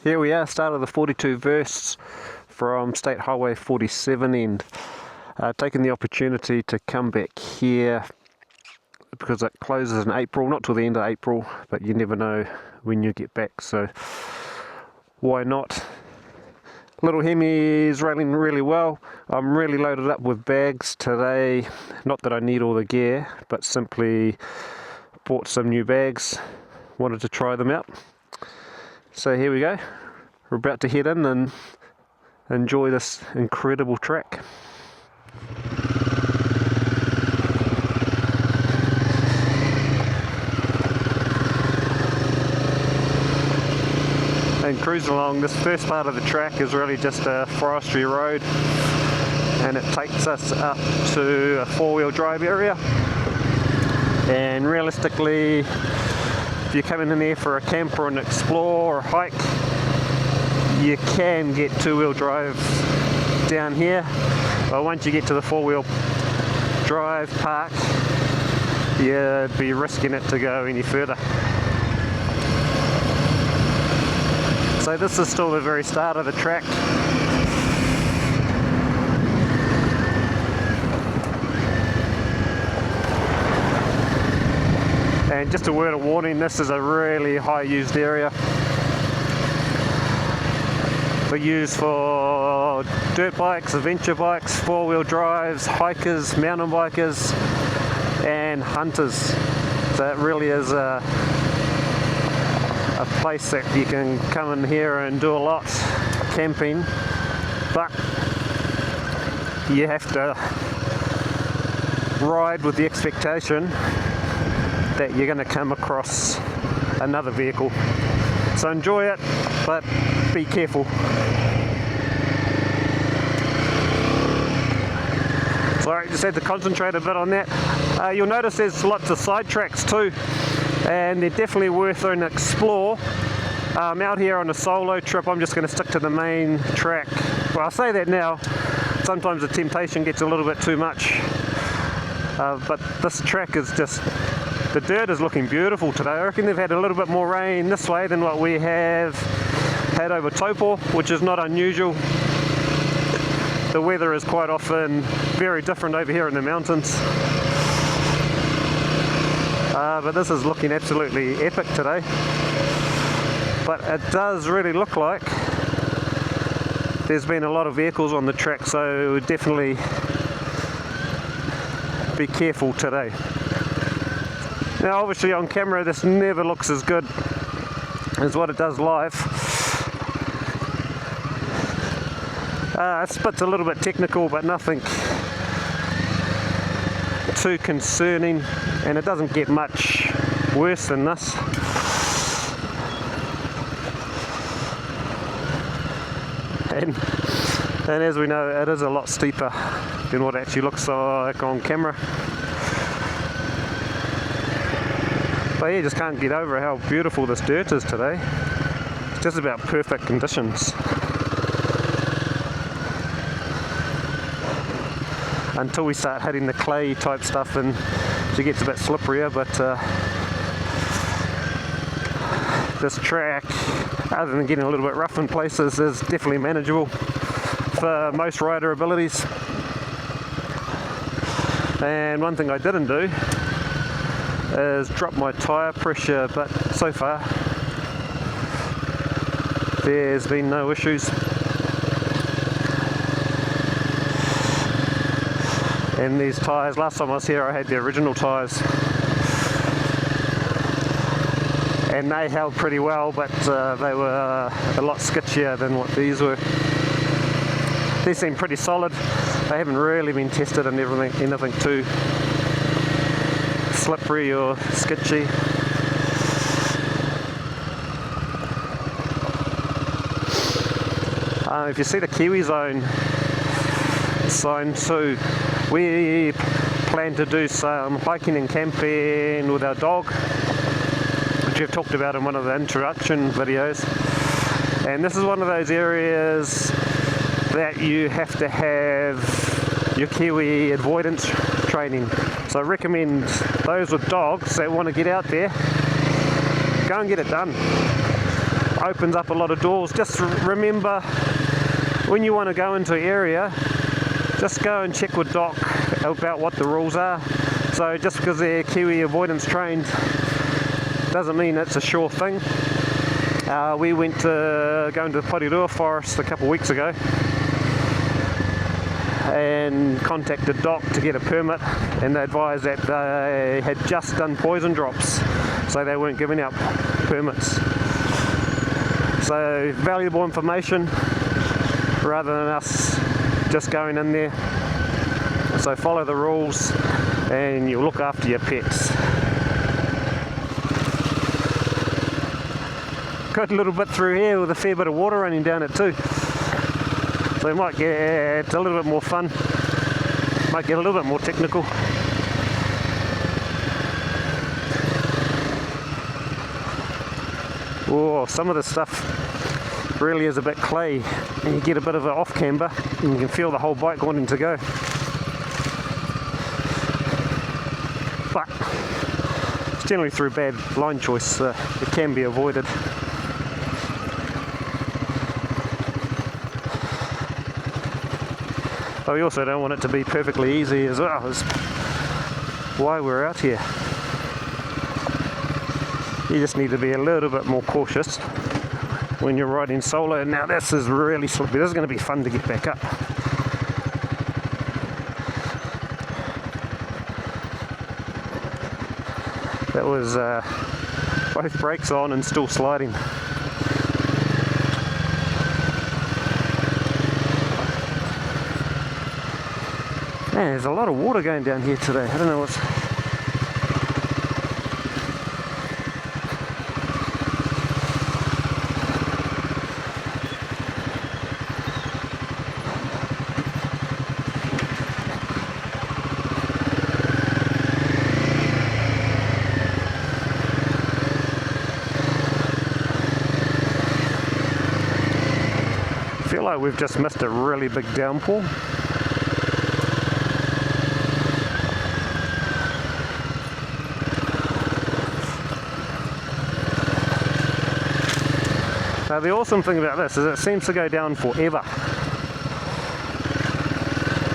Here we are, start of the 42 verse from State Highway 47 end. Taking the opportunity to come back here because it closes in April, not till the end of April, but you never know when you get back, so why not? Little Hemi is running really well. I'm really loaded up with bags today. Not that I need all the gear, but simply bought some new bags. Wanted to try them out. So here we go. We're about to head in and enjoy this incredible track. And cruising along, this first part of the track is really just a forestry road, and it takes us up to a four-wheel drive area. And realistically, if you're coming in there for a camp or an explore or hike, you can get two-wheel drive down here, but once you get to the four-wheel drive park, you'd be risking it to go any further. So this is still the very start of the track. And just a word of warning, this is a really high used area. They're used for dirt bikes, adventure bikes, four-wheel drives, hikers, mountain bikers and hunters. So it really is a place that you can come in here and do a lot camping, but you have to ride with the expectation that you're going to come across another vehicle. So enjoy it, but be careful. Sorry, just had to concentrate a bit on that. You'll notice there's lots of side tracks too, and they're definitely worth an explore. Out here on a solo trip, I'm just going to stick to the main track. Well, I say that now, sometimes the temptation gets a little bit too much, but this track is just, the dirt is looking beautiful today. I reckon they've had a little bit more rain this way than what we have had over Taupo, which is not unusual. The weather is quite often very different over here in the mountains. But this is looking absolutely epic today. But it does really look like there's been a lot of vehicles on the track, so definitely be careful today. Now obviously on camera this never looks as good as what it does live. This bit's a little bit technical, but nothing too concerning, and it doesn't get much worse than this. And as we know, it is a lot steeper than what it actually looks like on camera. But yeah, just can't get over how beautiful this dirt is today. It's just about perfect conditions. Until we start hitting the clay type stuff and it gets a bit slipperier, but this track, other than getting a little bit rough in places, is definitely manageable for most rider abilities. And one thing I didn't do is drop my tyre pressure, but so far there's been no issues. And these tyres, last time I was here I had the original tyres and they held pretty well, but they were a lot skitchier than what these were. These seem pretty solid. They haven't really been tested and anything too slippery or sketchy. If you see the Kiwi zone sign too, we plan to do some hiking and camping with our dog, which we've talked about in one of the introduction videos. And this is one of those areas that you have to have your Kiwi avoidance training. So I recommend those with dogs that want to get out there, go and get it done. opens up a lot of doors. Just remember, when you want to go into an area, just go and check with Doc about what the rules are. So just because they're Kiwi avoidance trained doesn't mean it's a sure thing. We went to go into the Porirua forest a couple of weeks ago and contacted Doc to get a permit, and they advised that they had just done poison drops, so they weren't giving out permits. So valuable information rather than us just going in there. So follow the rules and you'll look after your pets. Got a little bit through here with a fair bit of water running down it too. So it might get a little bit more fun, might get a little bit more technical. Oh, some of the stuff really is a bit clay, and you get a bit of an off camber and you can feel the whole bike wanting to go. But it's generally through bad line choice, it can be avoided. But we also don't want it to be perfectly easy as well. That's why we're out here. You just need to be a little bit more cautious when you're riding solo. Now this is really slippy. This is going to be fun to get back up. That was both brakes on and still sliding. Man, there's a lot of water going down here today. I don't know what's... I feel like we've just missed a really big downpour. Now the awesome thing about this is it seems to go down forever.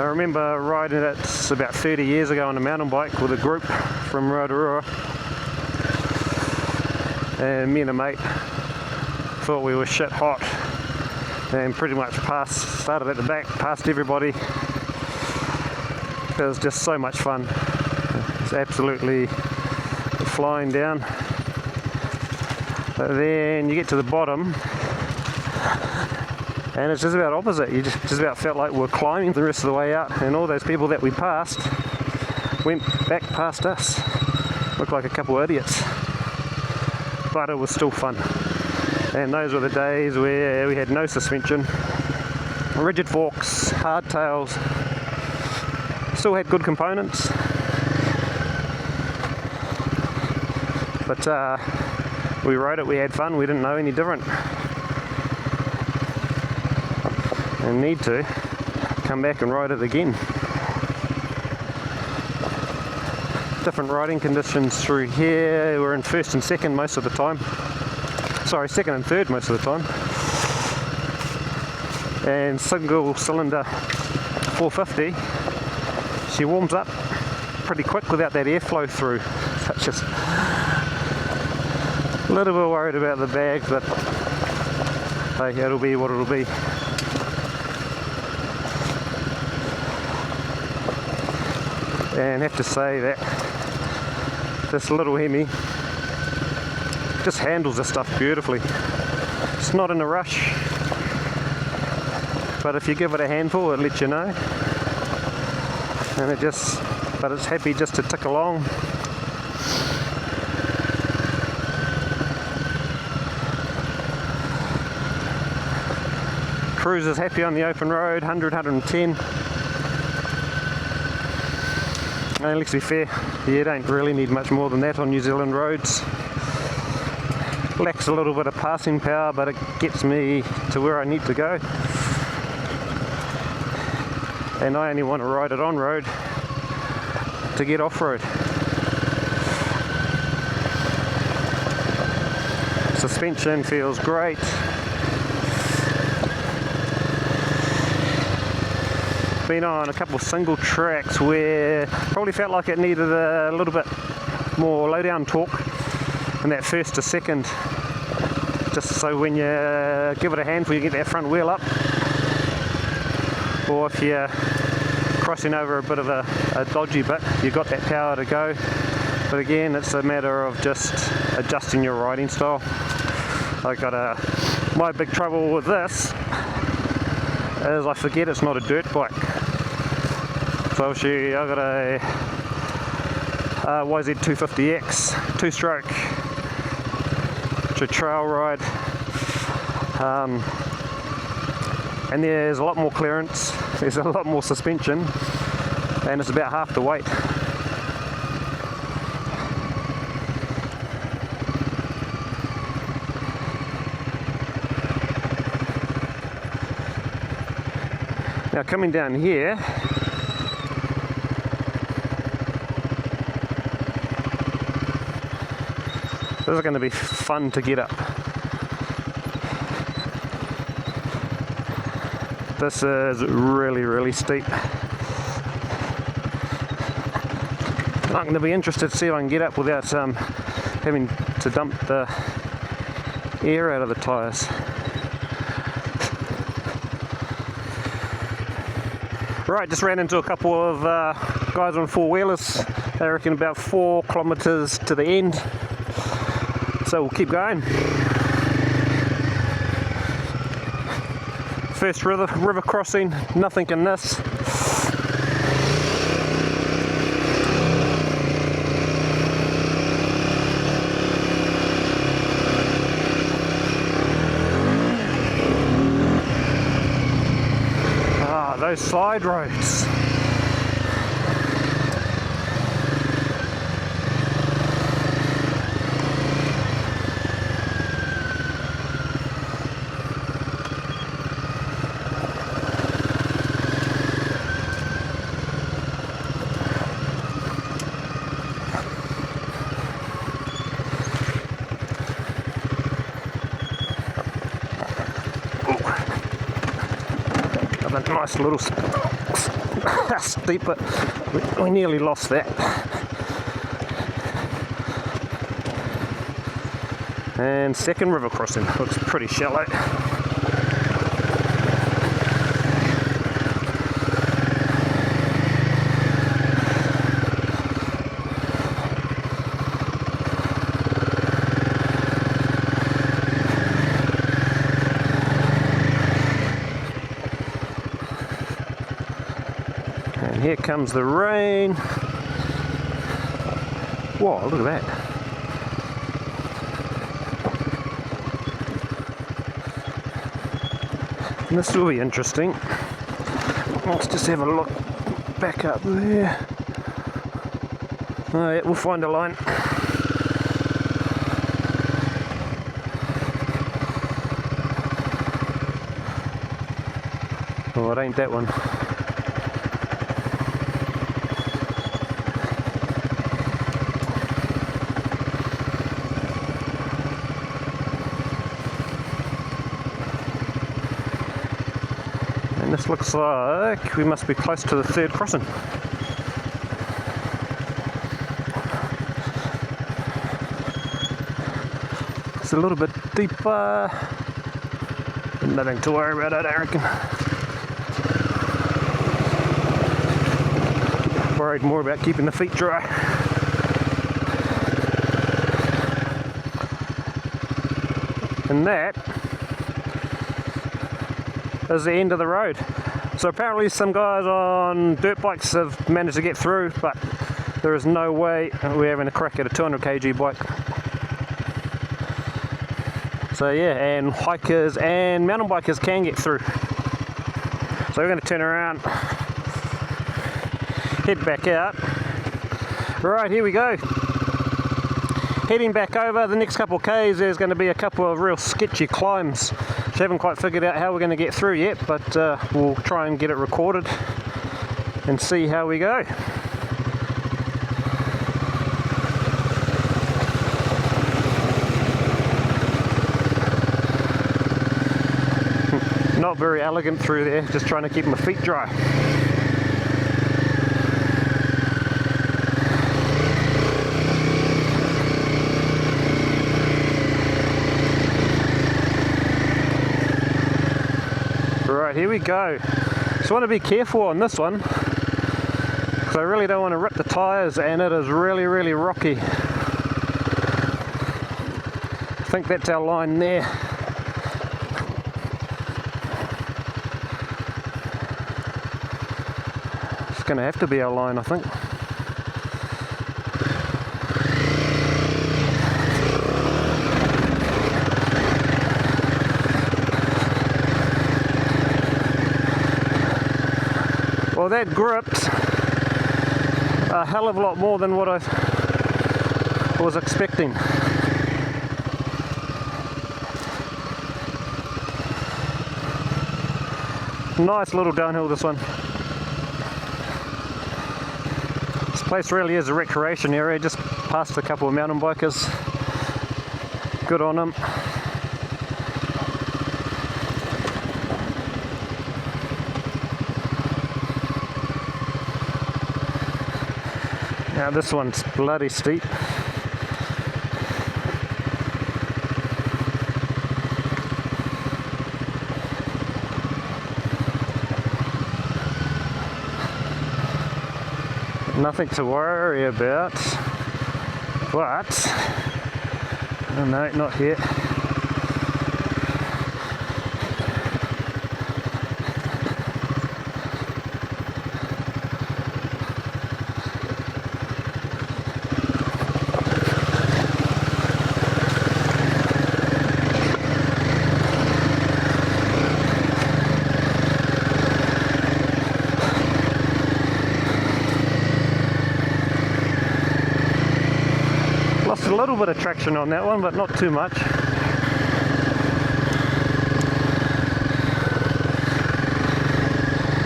I remember riding it about 30 years ago on a mountain bike with a group from Rotorua, and me and a mate thought we were shit hot and pretty much started at the back, passed everybody. It was just so much fun. It's absolutely flying down. But then you get to the bottom and it's just about opposite. You just about felt like we're climbing the rest of the way out, and all those people that we passed went back past us. Looked like a couple of idiots. But it was still fun. And those were the days where we had no suspension, rigid forks, hard tails, still had good components. But we rode it, we had fun, we didn't know any different. And need to come back and ride it again. Different riding conditions through here. We're in first and second most of the time. Sorry, second and third most of the time. And single cylinder 450, she warms up pretty quick without that airflow through. That's just a little bit worried about the bag, but hey, it'll be what it'll be. And have to say that this little Hemi just handles the stuff beautifully. It's not in a rush, but if you give it a handful, it'll let you know. And but it's happy just to tick along. Cruiser's happy on the open road, 100, 110. And let's be fair, you don't really need much more than that on New Zealand roads. Lacks a little bit of passing power, but it gets me to where I need to go. And I only want to ride it on road to get off-road. Suspension feels great. Been on a couple of single tracks where probably felt like it needed a little bit more low down torque in that first to second, just so when you give it a handful you get that front wheel up, or if you're crossing over a bit of a dodgy bit, you've got that power to go. But again, it's a matter of just adjusting your riding style. My big trouble with this is I forget it's not a dirt bike. So obviously I've got a YZ250X 2-stroke. It's a trail ride, and there's a lot more clearance, there's a lot more suspension, and it's about half the weight. Now coming down here, this is going to be fun to get up. This is really, really steep. I'm going to be interested to see if I can get up without having to dump the air out of the tyres. Right, just ran into a couple of guys on 4-wheelers. They reckon about 4 kilometres to the end. So we'll keep going. First river crossing, nothing in this. Those side roads. A nice little steep, but we nearly lost that. And second river crossing, looks pretty shallow. Here comes the rain. Whoa, look at that. And this will be interesting. Let's just have a look back up there. Oh yeah, we'll find a line. Oh, it ain't that one. This looks like we must be close to the third crossing. It's a little bit deeper. Nothing to worry about, I reckon. Worried more about keeping the feet dry. And that is the end of the road. So apparently some guys on dirt bikes have managed to get through, but there is no way we're having a crack at a 200 kg bike. So yeah, and hikers and mountain bikers can get through. So we're going to turn around, head back out. Right, here we go. Heading back over the next couple of k's, there's going to be a couple of real sketchy climbs. So I haven't quite figured out how we're going to get through yet, but we'll try and get it recorded and see how we go. Not very elegant through there, just trying to keep my feet dry. Right, here we go. Just want to be careful on this one, because I really don't want to rip the tyres, and it is really, really rocky. I think that's our line there. It's going to have to be our line, I think. Well, that gripped a hell of a lot more than what I was expecting. Nice little downhill, this one. This place really is a recreation area, just past a couple of mountain bikers. Good on them. Now this one's bloody steep. Nothing to worry about, but oh no, not here. Lost a little bit of traction on that one, but not too much.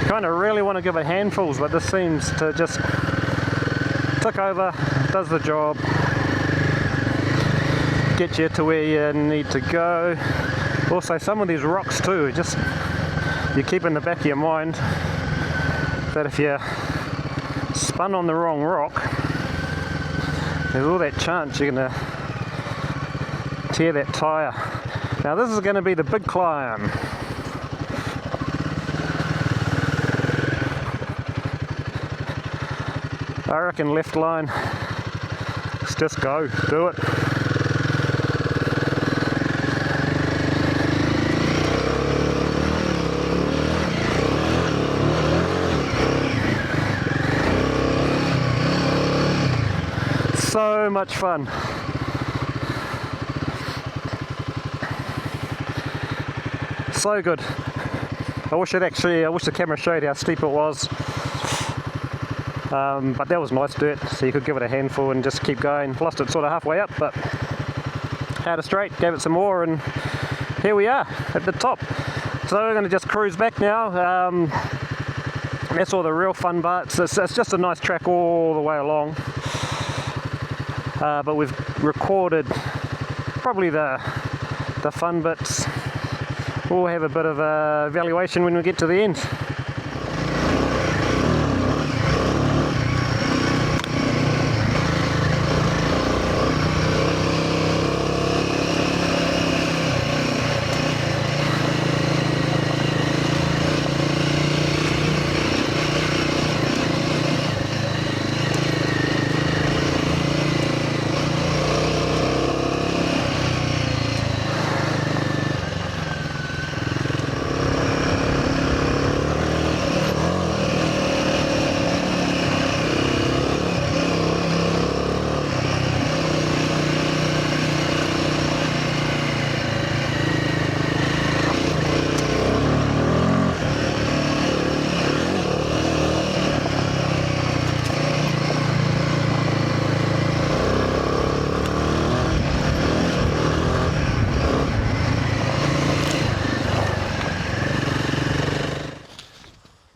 Kind of really want to give it handfuls, but this seems to just tick over, does the job, get you to where you need to go. Also, some of these rocks too, just you keep in the back of your mind that if you spun on the wrong rock, there's all that chance you're going to tear that tyre. Now this is going to be the big climb. I reckon left line. Let's just go, do it. So much fun. So good. I wish the camera showed how steep it was. But that was nice dirt, so you could give it a handful and just keep going. Lost it sort of halfway up, but out of straight, gave it some more, and here we are at the top. So we're going to just cruise back now. That's all the real fun parts. It's just a nice track all the way along. But we've recorded probably the fun bits. We'll have a bit of a evaluation when we get to the end.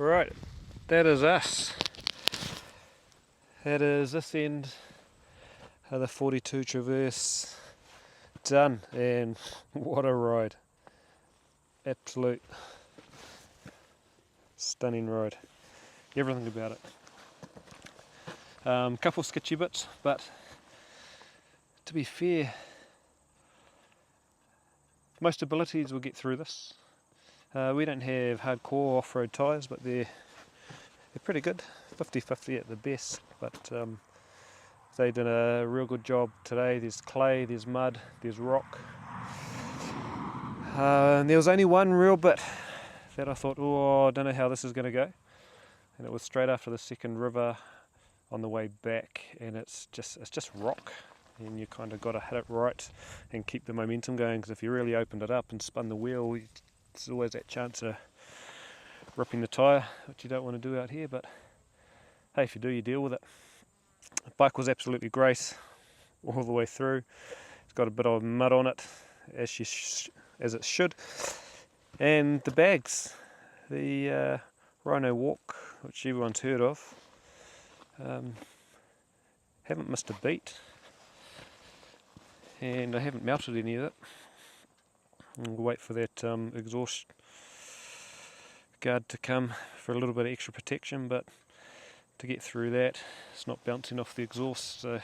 Right, that is us. That is this end of the 42 Traverse done, and what a ride. Absolute Stunning ride. Everything about it. Couple sketchy bits, but to be fair, most abilities will get through this. We don't have hardcore off-road tyres, but they're pretty good, 50-50 at the best, but they did a real good job today. There's clay, there's mud, there's rock. And there was only one real bit that I thought, oh, I don't know how this is going to go. And it was straight after the second river on the way back, and it's just rock, and you kind of got to hit it right and keep the momentum going, because if you really opened it up and spun the wheel, there's always that chance of ripping the tyre, which you don't want to do out here, but hey, if you do, you deal with it. The bike was absolutely great all the way through. It's got a bit of mud on it, as it should, and the bags, the Rhino Walk, which everyone's heard of, haven't missed a beat, and I haven't melted any of it. We'll wait for that exhaust guard to come for a little bit of extra protection, but to get through that, it's not bouncing off the exhaust, so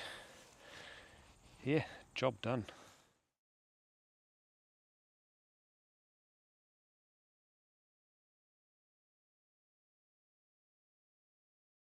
yeah, job done.